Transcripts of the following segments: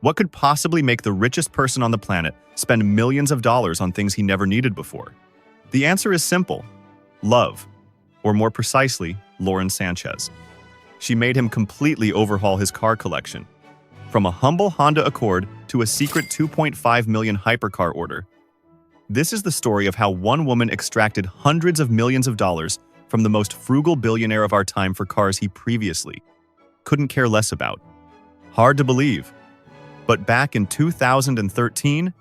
What could possibly make the richest person on the planet spend millions of dollars on things he never needed before? The answer is simple: love, or more precisely, Lauren Sanchez. She made him completely overhaul his car collection. From a humble Honda Accord to a secret $2.5 million hypercar order. This is the story of how one woman extracted hundreds of millions of dollars from the most frugal billionaire of our time for cars he previously couldn't care less about. Hard to believe. But back in 2013,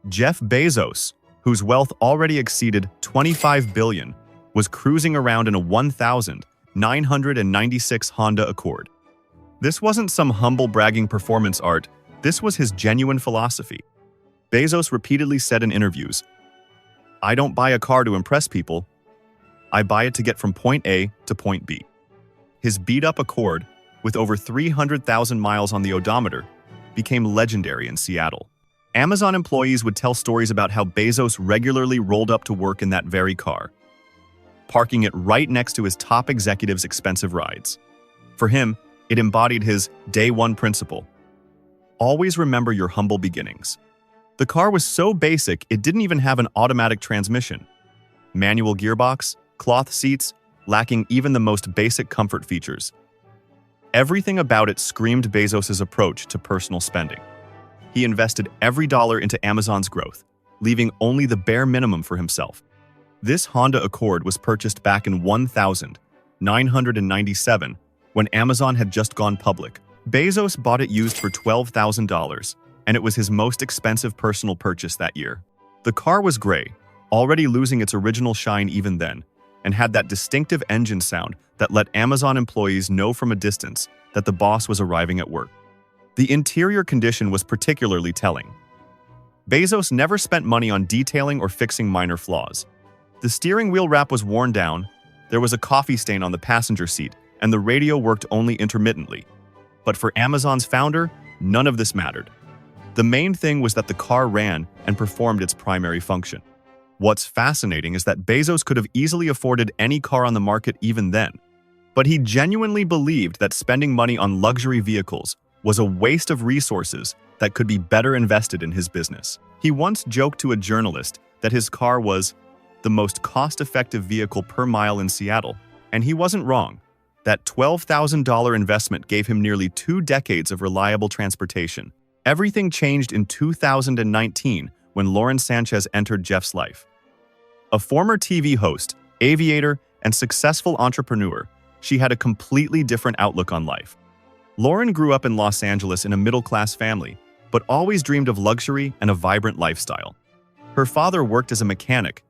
Jeff Bezos, whose wealth already exceeded $25 billion, was cruising around in a 1,996 Honda Accord. This wasn't some humble bragging performance art, this was his genuine philosophy. Bezos repeatedly said in interviews, "I don't buy a car to impress people, I buy it to get from point A to point B." His beat-up Accord, with over 300,000 miles on the odometer, became legendary in Seattle. Amazon employees would tell stories about how Bezos regularly rolled up to work in that very car, parking it right next to his top executives' expensive rides. For him, it embodied his day one principle: always remember your humble beginnings. The car was so basic it didn't even have an automatic transmission, manual gearbox, cloth seats, lacking even the most basic comfort features. Everything about it screamed Bezos' approach to personal spending. He invested every dollar into Amazon's growth, leaving only the bare minimum for himself. This Honda Accord was purchased back in 1997 when Amazon had just gone public. Bezos bought it used for $12,000, and it was his most expensive personal purchase that year. The car was gray, already losing its original shine even then, and had that distinctive engine sound that let Amazon employees know from a distance that the boss was arriving at work. The interior condition was particularly telling. Bezos never spent money on detailing or fixing minor flaws. The steering wheel wrap was worn down, there was a coffee stain on the passenger seat, and the radio worked only intermittently. But for Amazon's founder, none of this mattered. The main thing was that the car ran and performed its primary function. What's fascinating is that Bezos could have easily afforded any car on the market even then. But he genuinely believed that spending money on luxury vehicles was a waste of resources that could be better invested in his business. He once joked to a journalist that his car was the most cost-effective vehicle per mile in Seattle, and he wasn't wrong. That $12,000 investment gave him nearly 2 decades of reliable transportation. Everything changed in 2019 when Lauren Sanchez entered Jeff's life. A former TV host, aviator, and successful entrepreneur, she had a completely different outlook on life. Lauren grew up in Los Angeles in a middle-class family, but always dreamed of luxury and a vibrant lifestyle. Her father worked as a mechanic,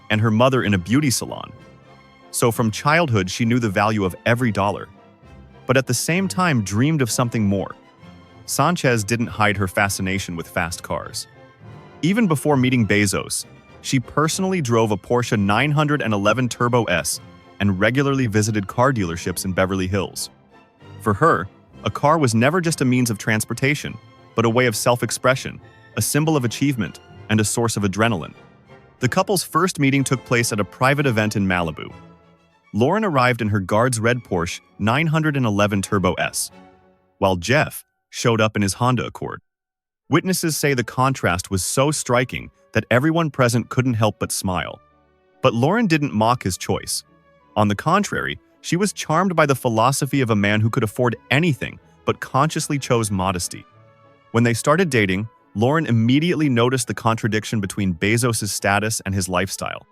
and her mother in a beauty salon. So from childhood, she knew the value of every dollar, but at the same time dreamed of something more. Sanchez didn't hide her fascination with fast cars. Even before meeting Bezos, she personally drove a Porsche 911 Turbo S and regularly visited car dealerships in Beverly Hills. For her, a car was never just a means of transportation, but a way of self-expression, a symbol of achievement, and a source of adrenaline. The couple's first meeting took place at a private event in Malibu. Lauren arrived in her Guards red Porsche 911 Turbo S, while Jeff showed up in his Honda Accord. Witnesses say the contrast was so striking that everyone present couldn't help but smile. But Lauren didn't mock his choice. On the contrary, she was charmed by the philosophy of a man who could afford anything but consciously chose modesty. When they started dating, Lauren immediately noticed the contradiction between Bezos' status and his lifestyle.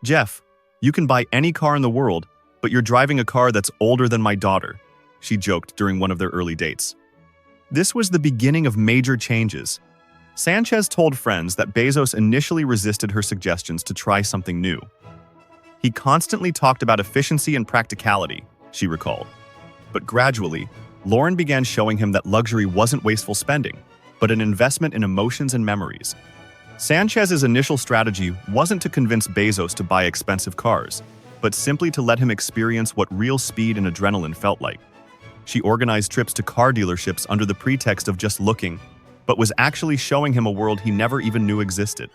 "Jeff, you can buy any car in the world, but you're driving a car that's older than my daughter," she joked during one of their early dates. This was the beginning of major changes. Sanchez told friends that Bezos initially resisted her suggestions to try something new. He constantly talked about efficiency and practicality, she recalled. But gradually, Lauren began showing him that luxury wasn't wasteful spending, but an investment in emotions and memories. Sanchez's initial strategy wasn't to convince Bezos to buy expensive cars, but simply to let him experience what real speed and adrenaline felt like. She organized trips to car dealerships under the pretext of just looking, but was actually showing him a world he never even knew existed.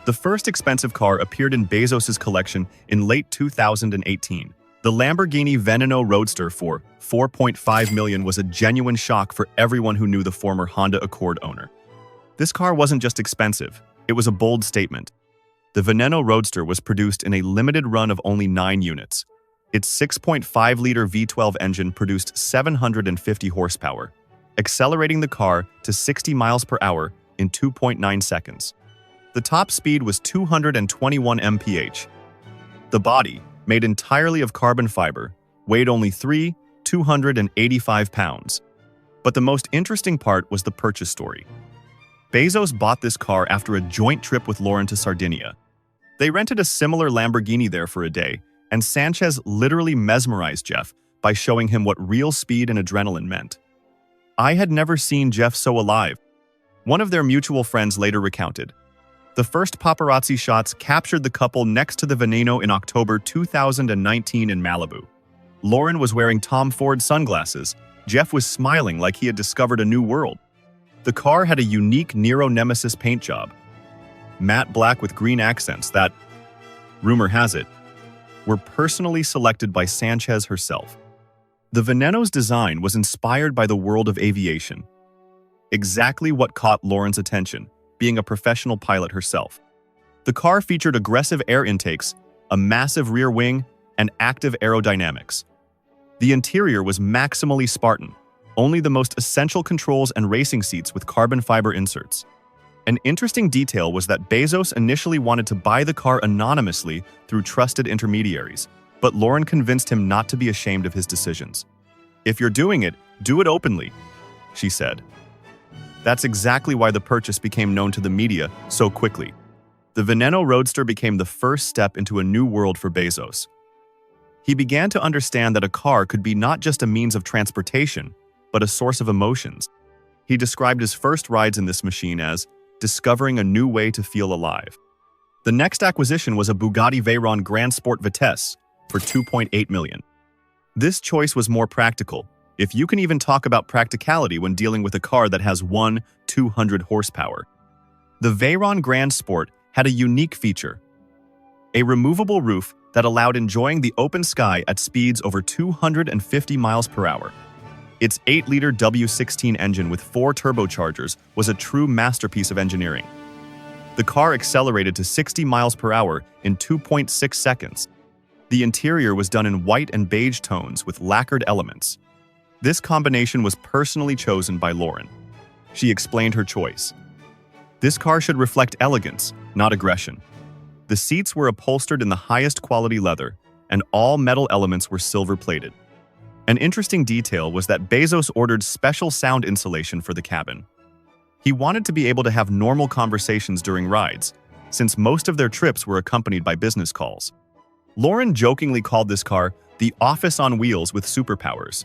The first expensive car appeared in Bezos' collection in late 2018, The Lamborghini Veneno Roadster for $4.5 million was a genuine shock for everyone who knew the former Honda Accord owner. This car wasn't just expensive, it was a bold statement. The Veneno Roadster was produced in a limited run of only 9 units. Its 6.5-liter V12 engine produced 750 horsepower, accelerating the car to 60 miles per hour in 2.9 seconds. The top speed was 221 mph. The body, made entirely of carbon fiber, weighed only 285 pounds. But the most interesting part was the purchase story. Bezos bought this car after a joint trip with Lauren to Sardinia. They rented a similar Lamborghini there for a day, and Sanchez literally mesmerized Jeff by showing him what real speed and adrenaline meant. "I had never seen Jeff so alive," one of their mutual friends later recounted. The first paparazzi shots captured the couple next to the Veneno in October 2019 in Malibu. Lauren was wearing Tom Ford sunglasses. Jeff was smiling like he had discovered a new world. The car had a unique Nero Nemesis paint job, matte black with green accents that, rumor has it, were personally selected by Sanchez herself. The Veneno's design was inspired by the world of aviation. Exactly what caught Lauren's attention, being a professional pilot herself. The car featured aggressive air intakes, a massive rear wing, and active aerodynamics. The interior was maximally Spartan, only the most essential controls and racing seats with carbon fiber inserts. An interesting detail was that Bezos initially wanted to buy the car anonymously through trusted intermediaries, but Lauren convinced him not to be ashamed of his decisions. "If you're doing it, do it openly," she said. That's exactly why the purchase became known to the media so quickly. The Veneno Roadster became the first step into a new world for Bezos. He began to understand that a car could be not just a means of transportation, but a source of emotions. He described his first rides in this machine as discovering a new way to feel alive. The next acquisition was a Bugatti Veyron Grand Sport Vitesse for $2.8 million. This choice was more practical, if you can even talk about practicality when dealing with a car that has 200 horsepower. The Veyron Grand Sport had a unique feature: a removable roof that allowed enjoying the open sky at speeds over 250 miles per hour. Its 8-liter W16 engine with 4 turbochargers was a true masterpiece of engineering. The car accelerated to 60 miles per hour in 2.6 seconds. The interior was done in white and beige tones with lacquered elements. This combination was personally chosen by Lauren. She explained her choice. "This car should reflect elegance, not aggression." The seats were upholstered in the highest quality leather, and all metal elements were silver-plated. An interesting detail was that Bezos ordered special sound insulation for the cabin. He wanted to be able to have normal conversations during rides, since most of their trips were accompanied by business calls. Lauren jokingly called this car the office on wheels with superpowers.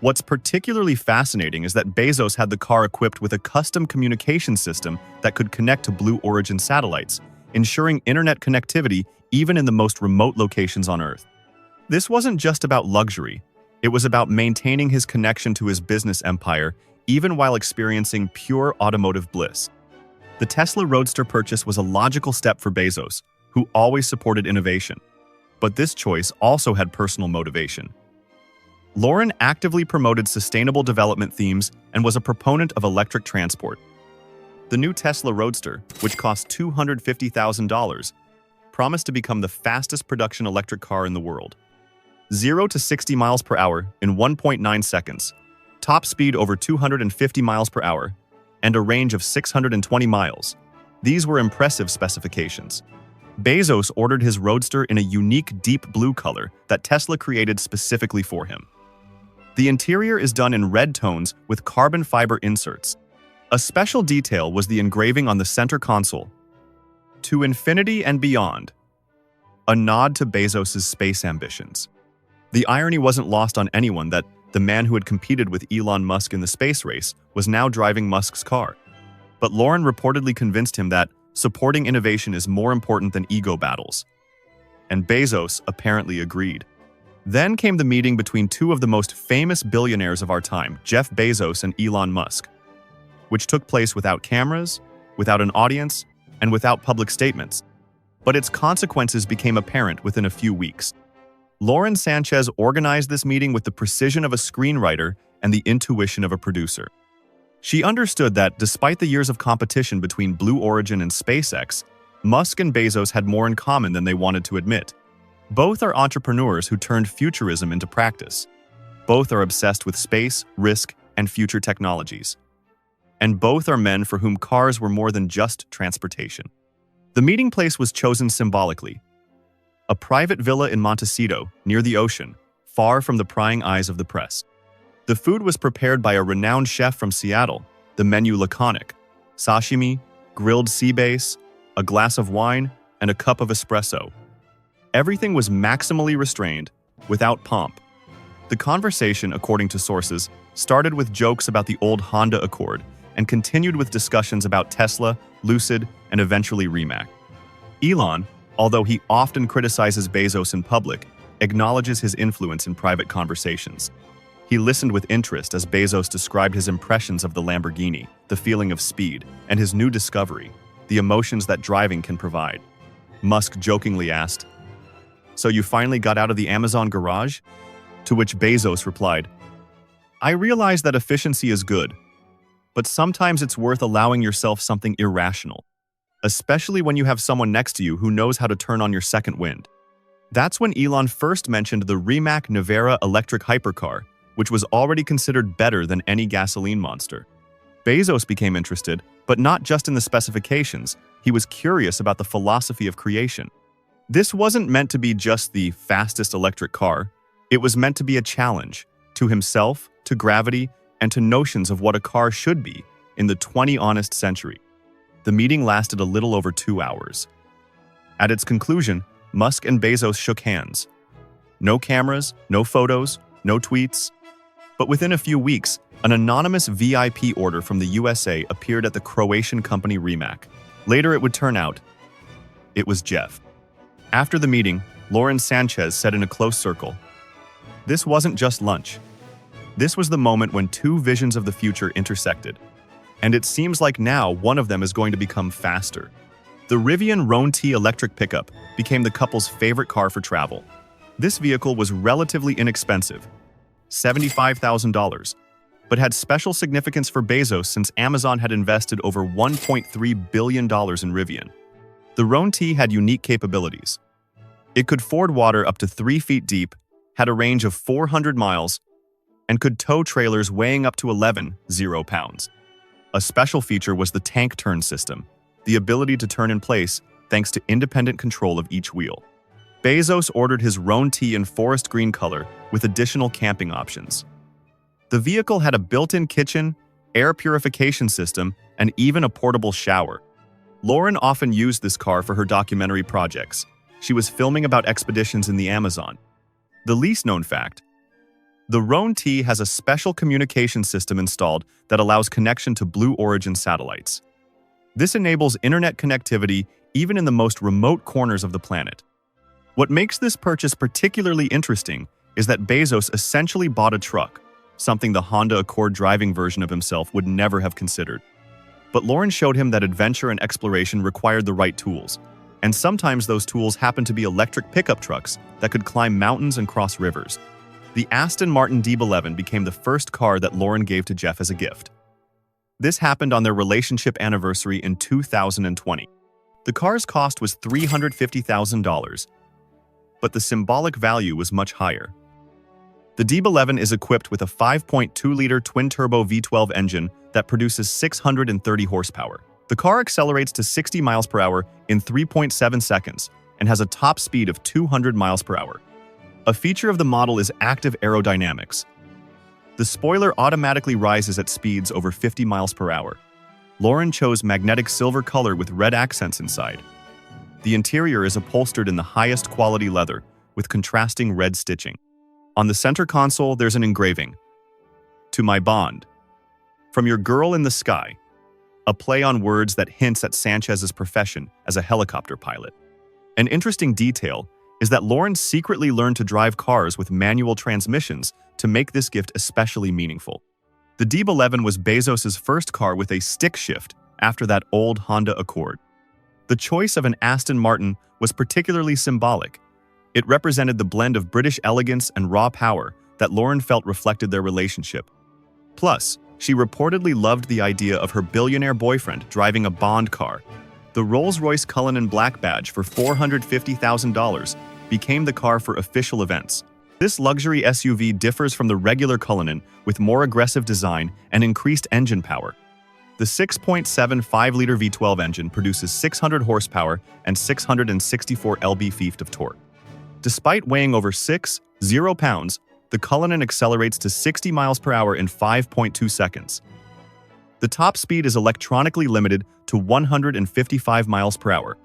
What's particularly fascinating is that Bezos had the car equipped with a custom communication system that could connect to Blue Origin satellites, ensuring internet connectivity even in the most remote locations on Earth. This wasn't just about luxury. It was about maintaining his connection to his business empire, even while experiencing pure automotive bliss. The Tesla Roadster purchase was a logical step for Bezos, who always supported innovation. But this choice also had personal motivation. Lauren actively promoted sustainable development themes and was a proponent of electric transport. The new Tesla Roadster, which cost $250,000, promised to become the fastest production electric car in the world. 0 to 60 miles per hour in 1.9 seconds, top speed over 250 miles per hour, and a range of 620 miles. These were impressive specifications. Bezos ordered his Roadster in a unique deep blue color that Tesla created specifically for him. The interior is done in red tones with carbon fiber inserts. A special detail was the engraving on the center console, "To Infinity and Beyond," a nod to Bezos' space ambitions. The irony wasn't lost on anyone that the man who had competed with Elon Musk in the space race was now driving Musk's car. But Lauren reportedly convinced him that supporting innovation is more important than ego battles. And Bezos apparently agreed. Then came the meeting between two of the most famous billionaires of our time, Jeff Bezos and Elon Musk, which took place without cameras, without an audience, and without public statements. But its consequences became apparent within a few weeks. Lauren Sanchez organized this meeting with the precision of a screenwriter and the intuition of a producer. She understood that, despite the years of competition between Blue Origin and SpaceX, Musk and Bezos had more in common than they wanted to admit. Both are entrepreneurs who turned futurism into practice. Both are obsessed with space, risk, and future technologies. And both are men for whom cars were more than just transportation. The meeting place was chosen symbolically. A private villa in Montecito, near the ocean, far from the prying eyes of the press. The food was prepared by a renowned chef from Seattle, the menu laconic: sashimi, grilled sea bass, a glass of wine, and a cup of espresso. Everything was maximally restrained, without pomp. The conversation, according to sources, started with jokes about the old Honda Accord and continued with discussions about Tesla, Lucid, and eventually Rimac. Elon, although he often criticizes Bezos in public, acknowledges his influence in private conversations. He listened with interest as Bezos described his impressions of the Lamborghini, the feeling of speed, and his new discovery, the emotions that driving can provide. Musk jokingly asked, "So you finally got out of the Amazon garage?" To which Bezos replied, "I realize that efficiency is good, but sometimes it's worth allowing yourself something irrational, especially when you have someone next to you who knows how to turn on your second wind." That's when Elon first mentioned the Rimac Nevera electric hypercar, which was already considered better than any gasoline monster. Bezos became interested, but not just in the specifications. He was curious about the philosophy of creation. This wasn't meant to be just the fastest electric car. It was meant to be a challenge to himself, to gravity, and to notions of what a car should be in the 20th century. The meeting lasted a little over 2 hours. At its conclusion, Musk and Bezos shook hands. No cameras, no photos, no tweets. But within a few weeks, an anonymous VIP order from the USA appeared at the Croatian company Rimac. Later it would turn out, it was Jeff. After the meeting, Lauren Sanchez said in a close circle, "This wasn't just lunch. This was the moment when two visions of the future intersected. And it seems like now one of them is going to become faster." The Rivian Roan T electric pickup became the couple's favorite car for travel. This vehicle was relatively inexpensive, $75,000, but had special significance for Bezos since Amazon had invested over $1.3 billion in Rivian. The Roan T had unique capabilities. It could ford water up to 3 feet deep, had a range of 400 miles, and could tow trailers weighing up to 11 pounds. A special feature was the tank turn system, the ability to turn in place thanks to independent control of each wheel. Bezos ordered his Roan T in forest green color with additional camping options. The vehicle had a built-in kitchen, air purification system, and even a portable shower. Lauren often used this car for her documentary projects. She was filming about expeditions in the Amazon. The least known fact: the Roan T has a special communication system installed that allows connection to Blue Origin satellites. This enables internet connectivity even in the most remote corners of the planet. What makes this purchase particularly interesting is that Bezos essentially bought a truck, something the Honda Accord driving version of himself would never have considered. But Lauren showed him that adventure and exploration required the right tools, and sometimes those tools happened to be electric pickup trucks that could climb mountains and cross rivers. The Aston Martin DB11 became the first car that Lauren gave to Jeff as a gift. This happened on their relationship anniversary in 2020. The car's cost was $350,000, but the symbolic value was much higher. The DB11 is equipped with a 5.2-liter twin-turbo V12 engine that produces 630 horsepower. The car accelerates to 60 miles per hour in 3.7 seconds and has a top speed of 200 miles per hour. A feature of the model is active aerodynamics. The spoiler automatically rises at speeds over 50 miles per hour. Lauren chose magnetic silver color with red accents inside. The interior is upholstered in the highest quality leather with contrasting red stitching. On the center console, there's an engraving: "To my bond. From your girl in the sky," a play on words that hints at Sanchez's profession as a helicopter pilot. An interesting detail is that Lauren secretly learned to drive cars with manual transmissions to make this gift especially meaningful. The DB11 was Bezos' first car with a stick shift after that old Honda Accord. The choice of an Aston Martin was particularly symbolic. It represented the blend of British elegance and raw power that Lauren felt reflected their relationship. Plus, she reportedly loved the idea of her billionaire boyfriend driving a Bond car. The Rolls-Royce Cullinan Black Badge for $450,000 became the car for official events. This luxury SUV differs from the regular Cullinan with more aggressive design and increased engine power. The 6.75-liter V12 engine produces 600 horsepower and 664 lb-ft of torque. Despite weighing over 6.0 pounds, the Cullinan accelerates to 60 miles per hour in 5.2 seconds. The top speed is electronically limited to 155 miles per hour.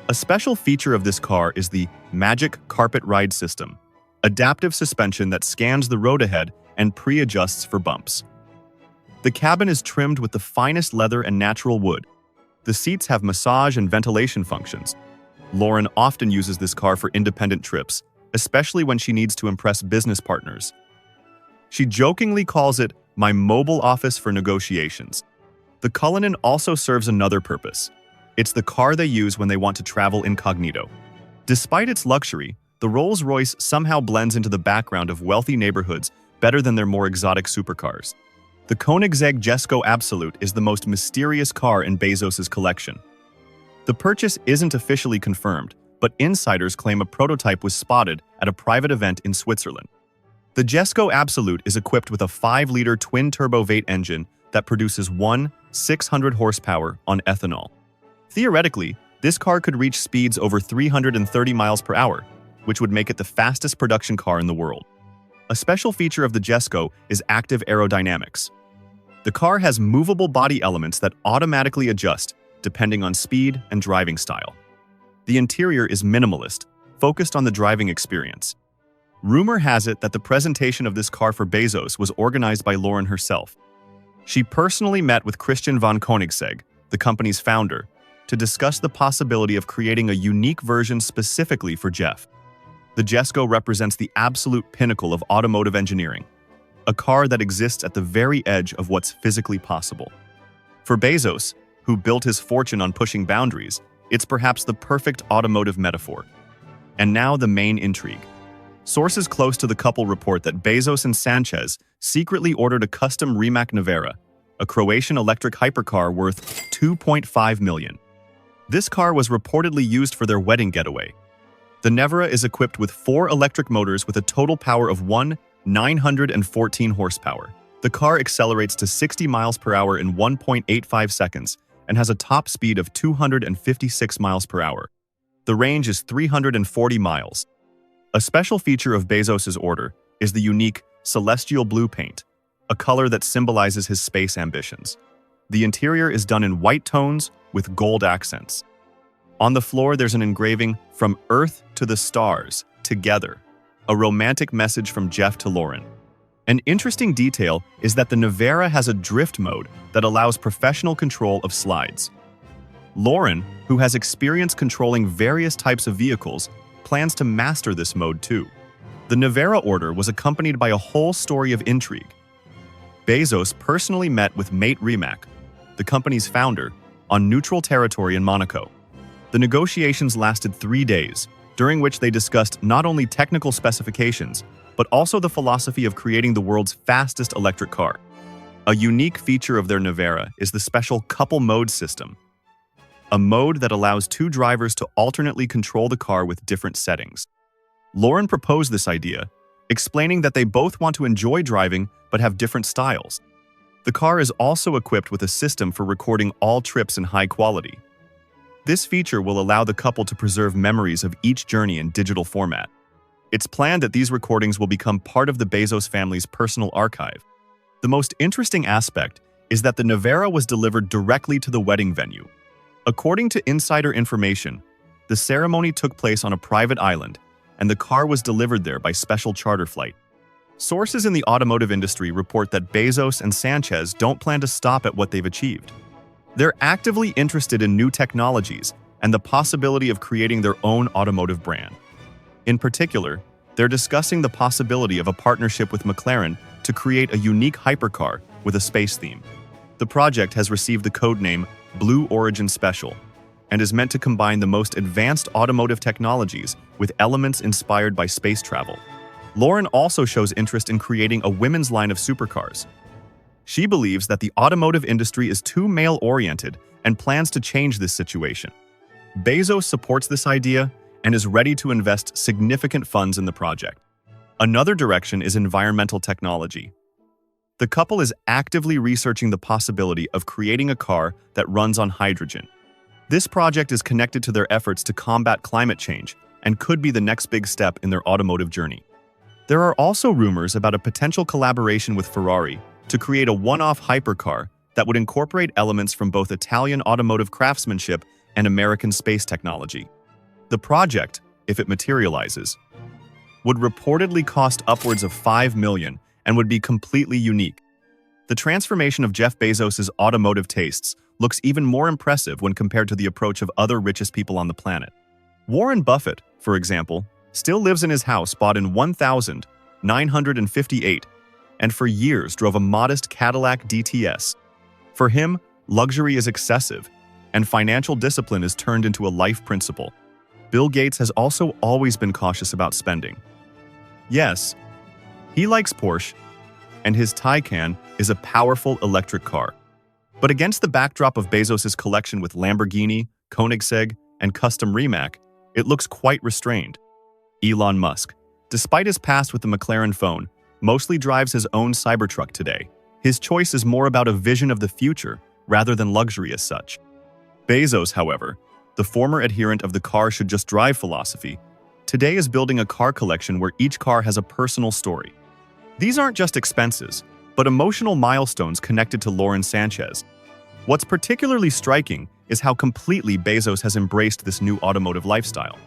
A special feature of this car is the Magic Carpet Ride System, adaptive suspension that scans the road ahead and pre-adjusts for bumps. The cabin is trimmed with the finest leather and natural wood. The seats have massage and ventilation functions. Lauren often uses this car for independent trips, especially when she needs to impress business partners. She jokingly calls it my mobile office for negotiations. The Cullinan also serves another purpose. It's the car they use when they want to travel incognito. Despite its luxury, the Rolls-Royce somehow blends into the background of wealthy neighborhoods better than their more exotic supercars. The Koenigsegg Jesko Absolute is the most mysterious car in Bezos' collection. The purchase isn't officially confirmed, but insiders claim a prototype was spotted at a private event in Switzerland. The Jesko Absolute is equipped with a 5-liter twin-turbo V8 engine that produces 600 horsepower on ethanol. Theoretically, this car could reach speeds over 330 miles per hour, which would make it the fastest production car in the world. A special feature of the Jesko is active aerodynamics. The car has movable body elements that automatically adjust depending on speed and driving style. The interior is minimalist, focused on the driving experience. Rumor has it that the presentation of this car for Bezos was organized by Lauren herself. She personally met with Christian von Koenigsegg, the company's founder, to discuss the possibility of creating a unique version specifically for Jeff. The Jesko represents the absolute pinnacle of automotive engineering, a car that exists at the very edge of what's physically possible. For Bezos, who built his fortune on pushing boundaries, it's perhaps the perfect automotive metaphor. And now the main intrigue. Sources close to the couple report that Bezos and Sanchez secretly ordered a custom Rimac Nevera, a Croatian electric hypercar worth $2.5 million. This car was reportedly used for their wedding getaway. The Nevera is equipped with 4 electric motors with a total power of 914 horsepower. The car accelerates to 60 miles per hour in 1.85 seconds and has a top speed of 256 miles per hour. The range is 340 miles. A special feature of Bezos' order is the unique celestial blue paint, a color that symbolizes his space ambitions. The interior is done in white tones with gold accents. On the floor, there's an engraving, "From Earth to the Stars, Together," a romantic message from Jeff to Lauren. An interesting detail is that the Nevera has a drift mode that allows professional control of slides. Lauren, who has experience controlling various types of vehicles, plans to master this mode too. The Nevera order was accompanied by a whole story of intrigue. Bezos personally met with mate Rimac, the company's founder, on neutral territory in Monaco. The negotiations lasted 3 days, during which they discussed not only technical specifications, but also the philosophy of creating the world's fastest electric car. A unique feature of their Nevera is the special couple mode system, a mode that allows 2 drivers to alternately control the car with different settings. Lauren proposed this idea, explaining that they both want to enjoy driving but have different styles. The car is also equipped with a system for recording all trips in high quality. This feature will allow the couple to preserve memories of each journey in digital format. It's planned that these recordings will become part of the Bezos family's personal archive. The most interesting aspect is that the Nevera was delivered directly to the wedding venue. According to insider information, the ceremony took place on a private island, and the car was delivered there by special charter flight. Sources in the automotive industry report that Bezos and Sanchez don't plan to stop at what they've achieved. They're actively interested in new technologies and the possibility of creating their own automotive brand. In particular, they're discussing the possibility of a partnership with McLaren to create a unique hypercar with a space theme. The project has received the codename Blue Origin Special, and is meant to combine the most advanced automotive technologies with elements inspired by space travel. Lauren also shows interest in creating a women's line of supercars. She believes that the automotive industry is too male-oriented and plans to change this situation. Bezos supports this idea and is ready to invest significant funds in the project. Another direction is environmental technology. The couple is actively researching the possibility of creating a car that runs on hydrogen. This project is connected to their efforts to combat climate change and could be the next big step in their automotive journey. There are also rumors about a potential collaboration with Ferrari to create a one-off hypercar that would incorporate elements from both Italian automotive craftsmanship and American space technology. The project, if it materializes, would reportedly cost upwards of $5 million and would be completely unique. The transformation of Jeff Bezos' automotive tastes looks even more impressive when compared to the approach of other richest people on the planet. Warren Buffett, for example, still lives in his house bought in 1958 and for years drove a modest Cadillac DTS. For him, luxury is excessive, and financial discipline is turned into a life principle. Bill Gates has also always been cautious about spending. Yes, he likes Porsche, and his Taycan is a powerful electric car. But against the backdrop of Bezos' collection with Lamborghini, Koenigsegg, and custom Rimac, it looks quite restrained. Elon Musk, despite his past with the McLaren phone, mostly drives his own Cybertruck today. His choice is more about a vision of the future rather than luxury as such. Bezos, however, the former adherent of the car should just drive philosophy, today is building a car collection where each car has a personal story. These aren't just expenses, but emotional milestones connected to Lauren Sanchez. What's particularly striking is how completely Bezos has embraced this new automotive lifestyle.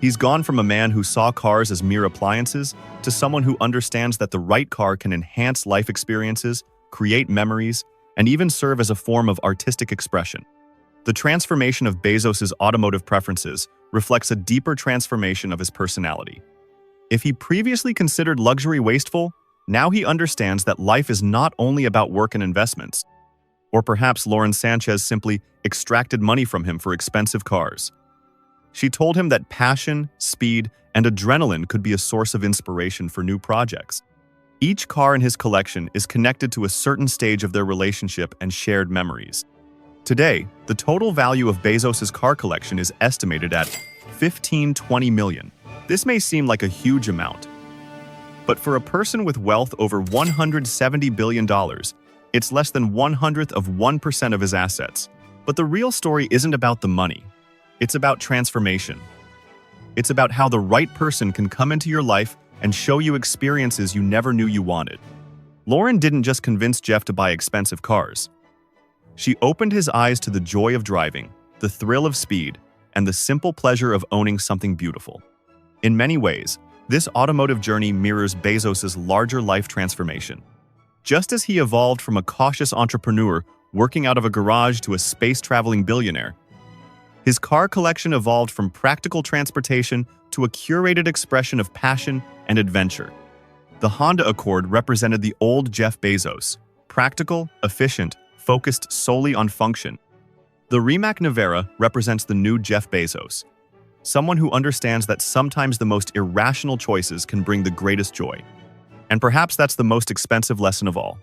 He's gone from a man who saw cars as mere appliances to someone who understands that the right car can enhance life experiences, create memories, and even serve as a form of artistic expression. The transformation of Bezos' automotive preferences reflects a deeper transformation of his personality. If he previously considered luxury wasteful, now he understands that life is not only about work and investments. Or perhaps Lauren Sanchez simply extracted money from him for expensive cars. She told him that passion, speed, and adrenaline could be a source of inspiration for new projects. Each car in his collection is connected to a certain stage of their relationship and shared memories. Today, the total value of Bezos' car collection is estimated at $15–20 million. This may seem like a huge amount, but for a person with wealth over $170 billion, it's less than 1/100% of his assets. But the real story isn't about the money. It's about transformation. It's about how the right person can come into your life and show you experiences you never knew you wanted. Lauren didn't just convince Jeff to buy expensive cars. She opened his eyes to the joy of driving, the thrill of speed, and the simple pleasure of owning something beautiful. In many ways, this automotive journey mirrors Bezos' larger life transformation. Just as he evolved from a cautious entrepreneur working out of a garage to a space-traveling billionaire, his car collection evolved from practical transportation to a curated expression of passion and adventure. The Honda Accord represented the old Jeff Bezos, practical, efficient, focused solely on function. The Rimac Navara represents the new Jeff Bezos, someone who understands that sometimes the most irrational choices can bring the greatest joy. And perhaps that's the most expensive lesson of all.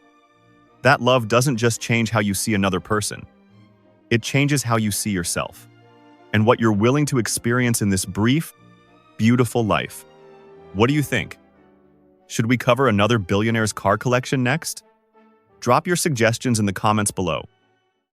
That love doesn't just change how you see another person. It changes how you see yourself and what you're willing to experience in this brief, beautiful life. What do you think? Should we cover another billionaire's car collection next? Drop your suggestions in the comments below.